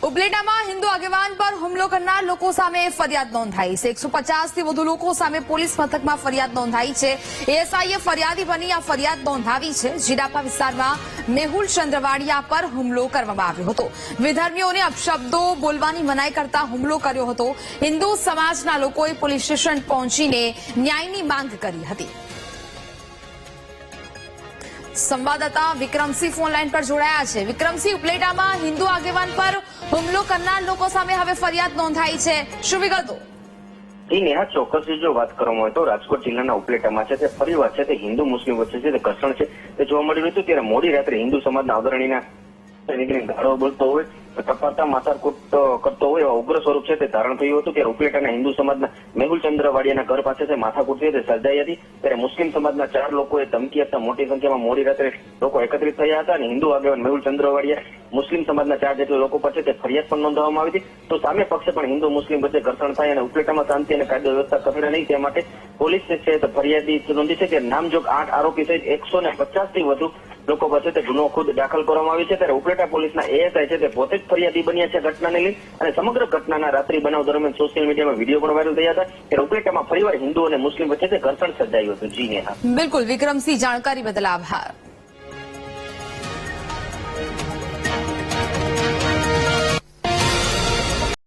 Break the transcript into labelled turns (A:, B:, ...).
A: ઉપલેટામાં હિન્દુ આગેવાન પર હુમલો કરનાર લોકો સામે ફરિયાદ નોંધાઈ છે। 150 થી વધુ લોકો સામે પોલીસ મથકમાં ફરિયાદ નોંધાઈ છે। એએસઆઈએ ફરિયાદી બની આ ફરિયાદ નોંધાવી છે। જીરાપા વિસ્તારમાં મેહુલ ચંદ્રવાડિયા પર હુમલો કરવામાં આવ્યો હતો। વિધર્મીઓને અપશબ્દો બોલવાની મનાઈ કરતા હુમલો કર્યો હતો। હિન્દુ સમાજના લોકોએ પોલીસ સ્ટેશન પહોંચીને ન્યાયની માંગ કરી હતી। સંવાદદાતા વિક્રમસિંહ ફોન લાઈન પર જોડાયા છે। વિક્રમસિંહ, ઉપલેટામાં હિન્દુ આગેવાન પર હુમલો કરનાર લોકો સામે હવે ફરિયાદ નોંધાઈ છે, શું વિગતો?
B: નેહા, ચોક્કસથી જો વાત કરવામાં હોય તો રાજકોટ જિલ્લાના ઉપલેટામાં છે તે ફરીવાર છે તે હિન્દુ મુસ્લિમ વચ્ચે છે તે ઘર્ષણ છે તે જોવા મળી રહ્યું હતું। ત્યારે મોડી રાત્રે હિન્દુ સમાજના અગ્રણીના ગાળો બોલતો હોય, ટપાતા માથાકૂટ કરતો હોય એવા ઉગ્ર સ્વરૂપ છે તે ધારણ થયું હતું। ત્યારે ઉપલેટાના હિન્દુ સમાજના મેહુલ ચંદ્રવાડિયાના ઘર પાસે છે માથાકૂટ છે તે સર્જાઈ હતી। ત્યારે મુસ્લિમ સમાજના 4 લોકોએ ધમકી આપતા મોટી સંખ્યામાં મોડી રાત્રે લોકો એકત્રિત થયા હતા અને હિન્દુ આગેવાન મેહુલ ચંદ્રવાડિયા મુસ્લિમ સમાજના 4 જેટલા લોકો પર છે તે ફરિયાદ પણ નોંધવામાં આવી હતી। તો સામે પક્ષે પણ હિન્દુ મુસ્લિમ વચ્ચે ઘર્ષણ થાય અને ઉપલેટામાં શાંતિ અને કાયદો વ્યવસ્થા કથળે નહીં તે માટે પોલીસ છે તે ફરિયાદી નોંધી છે। કે નામજોગ 8 આરોપી સહિત 150 થી વધુ લોકો પાસે તે ગુનો ખુદ દાખલ કરવામાં આવી છે। ત્યારે ઉપલેટા પોલીસના એએસઆઈ છે તે પોતે જ ફરિયાદી બન્યા છે ઘટનાને લઈ અને સમગ્ર ઘટનાના રાત્રિ બનાવ દરમિયાન સોશિયલ મીડિયામાં વિડીયો પણ વાયરલ થયા હતા। ત્યારે ઉપલેટામાં ફરીવાર હિન્દુ અને મુસ્લિમ વચ્ચે તે ઘર્ષણ સર્જાયું હતું। જી નેહા।
A: બિલકુલ વિક્રમસિંહ, જાણકારી બદલ આભાર।